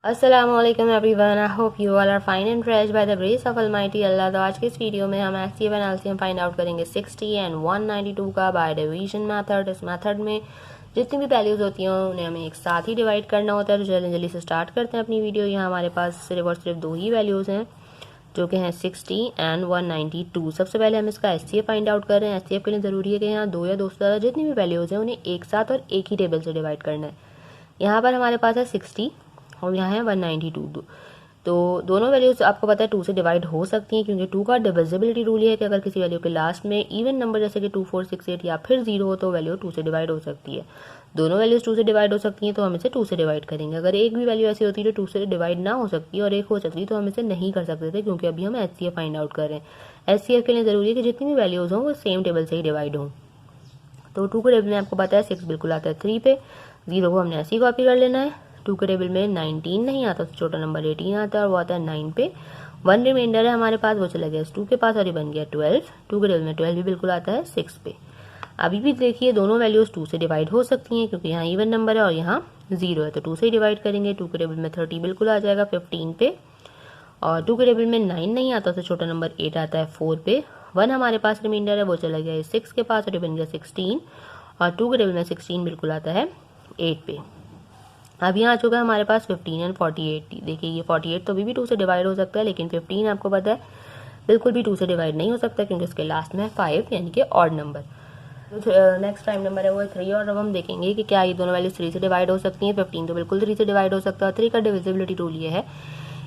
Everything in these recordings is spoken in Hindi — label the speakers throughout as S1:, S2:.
S1: अस्सलामुअलैकुम everyone, I hope you all are fine and fresh by the grace of almighty Allah. तो आज के इस वीडियो में हम HCF and LCM find out करेंगे 60 एंड 192 का बाय डिवीजन मेथड। इस मेथड में जितनी भी वैल्यूज होती हैं उन्हें हमें एक साथ ही डिवाइड करना होता है। तो जल्दी जल्दी से स्टार्ट करते हैं अपनी वीडियो। यहाँ हमारे पास सिर्फ और सिर्फ दो ही वैल्यूज़ हैं जो कि हैं 60 एंड 192। सबसे पहले हम इसका एचसीएफ फाइंड आउट कर रहे हैं। एचसीएफ के लिए ज़रूरी है कि यहाँ दो या दो से ज़्यादा जितनी भी वैल्यूज़ हैं उन्हें एक साथ और एक ही टेबल से डिवाइड करना है। यहाँ पर हमारे पास है 60 और यहाँ है 192। तो दोनों वैल्यूज आपको पता है 2 से डिवाइड हो सकती हैं, क्योंकि 2 का डिविजिबिलिटी रूल ये है कि अगर किसी वैल्यू के लास्ट में इवन नंबर जैसे कि 2, 4, 6, 8 या फिर 0 हो तो वैल्यू 2 से डिवाइड हो सकती है। दोनों वैल्यूज 2 से डिवाइड हो सकती हैं तो हम इसे 2 से डिवाइड करेंगे। अगर एक भी वैल्यू ऐसी होती है जो 2 से डिवाइड ना हो सकती और एक हो सकती तो हम इसे नहीं कर सकते थे, क्योंकि अभी हम एचसीएफ फाइंड आउट कर रहे हैं। एचसीएफ के लिए ज़रूरी है कि जितनी भी वैल्यूज हों वो सेम टेबल से ही डिवाइड हों। तो 2 के टेबल में आपको पता है 6 बिल्कुल आता है 3 पे, 0 को हमने ऐसी कॉपी कर लेना है। 2 के टेबल में 19 नहीं आता तो छोटा नंबर 18 आता है और वो आता है 9 पे। 1 रिमाइंडर है हमारे पास, वो चला गया 2 के पास और ये बन गया 12। 2 के टेबल में 12 भी बिल्कुल आता है 6 पे। अभी भी देखिए दोनों वैल्यूज 2 से डिवाइड हो सकती हैं, क्योंकि यहाँ इवन नंबर है और यहाँ 0 है तो 2 से ही डिवाइड करेंगे। 2 के टेबल में 30 बिल्कुल आ जाएगा 15 पे, और 2 के टेबल में 9 नहीं आता तो छोटा नंबर 8 आता है 4 पे। 1 हमारे पास रिमाइंडर है, वो चला गया 6 के पास और ये बन गया 16, और 2 के टेबल में 16 बिल्कुल आता है 8 पे। अब यहाँ आ चुका है हमारे पास 15 एंड 48। देखिए ये 48 तो अभी भी 2 से डिवाइड हो सकता है, लेकिन 15 आपको पता है बिल्कुल भी 2 से डिवाइड नहीं हो सकता, क्योंकि इसके लास्ट में है 5 यानी कि odd number. Next prime number है वो है 3, और अब हम देखेंगे कि क्या ये दोनों वैल्यूज 3 से डिवाइड हो सकती हैं। 15 तो बिल्कुल 3 से डिवाइड हो सकता है। 3 का डिविजिबिलिटी रूल ये है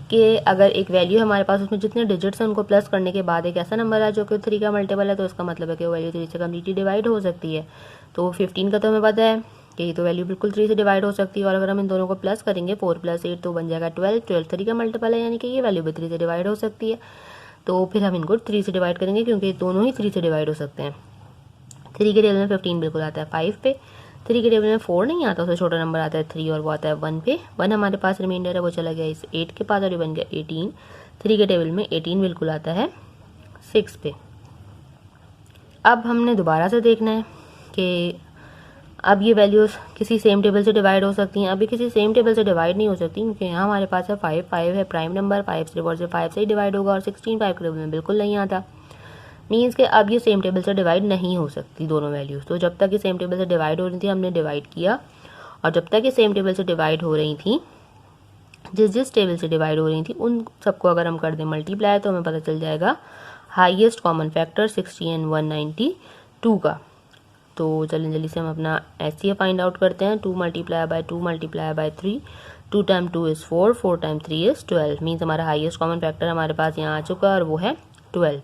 S1: कि अगर एक वैल्यू हमारे पास उसमें जितने डिजिट्स हैं उनको प्लस करने के बाद एक ऐसा नंबर है जो कि 3 का मल्टीपल है, तो इसका मतलब है कि वो वैल्यू 3 से कम्प्लीटली डिवाइड हो सकती है। तो 15 का तो हमें पता है कि ये तो वैल्यू बिल्कुल 3 से डिवाइड हो सकती है, और अगर हम इन दोनों को प्लस करेंगे 4 + 8 तो बन जाएगा 12। 12 3 का मल्टीपल है, यानी कि ये वैल्यू भी 3 से डिवाइड हो सकती है। तो फिर हम इनको 3 से डिवाइड करेंगे, क्योंकि दोनों ही 3 से डिवाइड हो सकते हैं। 3 के टेबल में 15 बिल्कुल आता है 5 पे। 3 के टेबल में 4 नहीं आता, उससे छोटा नंबर आता है 3 और वो आता है 1 पे। 1 हमारे पास रिमाइंडर है, वो चला गया इस 8 के पास और ये बन गया 18। 3 के टेबल में 18 बिल्कुल आता है 6 पे। अब हमने दोबारा से देखना है कि अब ये वैल्यूज़ किसी सेम टेबल से डिवाइड हो सकती हैं। अभी किसी सेम टेबल से डिवाइड नहीं हो सकती, क्योंकि यहाँ हमारे पास है 5 है प्राइम नंबर। 5 सिर्फ और सिर्फ 5 से ही डिवाइड होगा, और 16 5 के टेबल में बिल्कुल नहीं आता। मीन्स कि अब ये सेम टेबल से डिवाइड नहीं हो सकती दोनों वैल्यूज़। तो जब तक ये सेम टेबल से डिवाइड हो रही थी हमने डिवाइड किया, और जब तक ये सेम टेबल से डिवाइड हो रही थी, जिस टेबल से डिवाइड हो रही थी उन सबको अगर हम कर दें मल्टीप्लाई, तो हमें पता चल जाएगा हाईएस्ट कॉमन फैक्टर 60 एंड 192 का। तो चलें जल्दी से हम अपना एचसीएफ फाइंड आउट करते हैं। 2 × 2 × 3, 2 × 2 इज़ 4, 4 × 3 इज़ 12। मीन्स हमारा हाईएस्ट कॉमन फैक्टर हमारे पास यहाँ आ चुका है और वो है 12।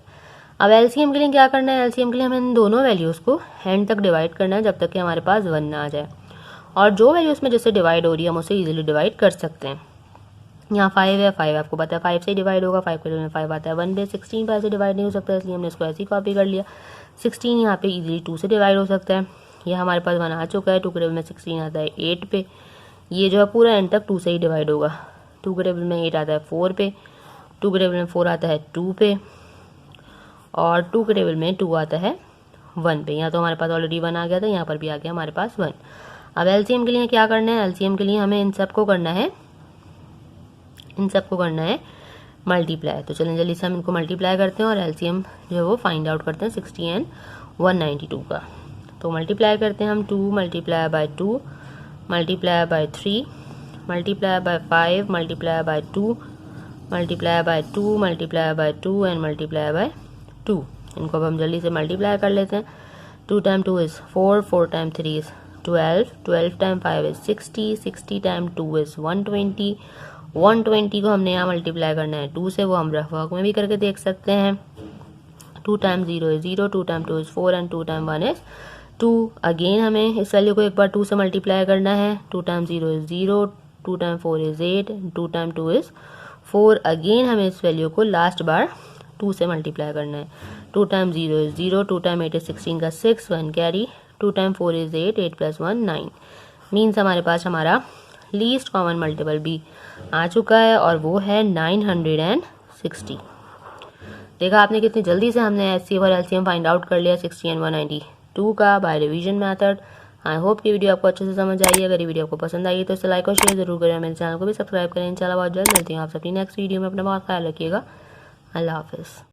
S1: अब एलसीएम के लिए क्या करना है? एलसीएम के लिए हमें इन दोनों वैल्यूज़ को एंड तक डिवाइड करना है, जब तक कि हमारे पास 1 ना आ जाए। और जो वैल्यूज़ में जिससे डिवाइड हो रही है हम उसे ईजिली डिवाइड कर सकते हैं। यहाँ 5 है, 5 आपको पता है 5 से ही डिवाइड होगा। 5 के टेबल में 5 आता है 1 पे। 16 5 से डिवाइड नहीं हो सकता, इसलिए हमने इसको ऐसी कॉपी कर लिया। 16 यहाँ पे इजीली 2 से डिवाइड हो सकता है। यह हमारे पास 1 आ चुका है। 2 के टेबल में 16 आता है 8 पे। ये जो है पूरा एंड तक 2 से ही डिवाइड होगा। 2 के टेबल में 8 आता है 4 पे। 2 के टेबल में 4 आता है 2 पे, और 2 के टेबल में 2 आता है 1 पे। यहाँ तो हमारे पास ऑलरेडी 1 आ गया था, यहाँ पर भी आ गया हमारे पास 1। अब एलसीएम के लिए क्या करना है? एलसीएम के लिए हमें इन सबको करना है मल्टीप्लाई। तो चलें जल्दी से हम इनको मल्टीप्लाई करते हैं और एलसीएम जो है वो फाइंड आउट करते हैं 60 एंड 192 का। तो मल्टीप्लाई करते हैं हम। 2 × 2 × 3 × 5 × 2 × 2 एंड × 2। इनको अब हम जल्दी से मल्टीप्लाई कर लेते हैं। 2 × 2 इज़ 4, 4 × 3 इज़ 12, 12 × 5 इज़ 60, 60 × 2 इज़ 120। 120 को हमने यहाँ मल्टीप्लाई करना है 2 से, वो हम रफ वर्क में भी करके देख सकते हैं। 2 × 0 is 0, 2 × 2 is 4 and 2 × 1 is 2। Again हमें इस वैल्यू को एक बार 2 से मल्टीप्लाई करना है। 2 × 0 इज़ 0, 2 × 4 इज़ 8, 2 × 2 इज़ 4। अगेन हमें इस वैल्यू को लास्ट बार 2 से मल्टीप्लाई करना है। 2 × 0 इज़ 0, 2 × 8 इज़ 16 का 6, 1 कैरी। 2 × 4 इज़ 8, 8 + 1 9। मीन्स हमारे पास हमारा लीस्ट कॉमन मल्टीपल भी आ चुका है और वो है 960। देखा आपने कितनी जल्दी से हमने एचसीएफ और एलसीएम फाइंड आउट कर लिया 60 एंड 192 का by division method. I hope कि वीडियो आपको अच्छे से समझ आई। अगर ये वीडियो आपको पसंद आई तो इसे लाइक और शेयर जरूर करें। मेरे चैनल को भी सब्सक्राइब करें। इंशाल्लाह बहुत जल्द मिलती हूँ आप सबकी नेक्स्ट वीडियो में। अपना बहुत ख्याल रखिएगा। अल्लाह हाफिज़।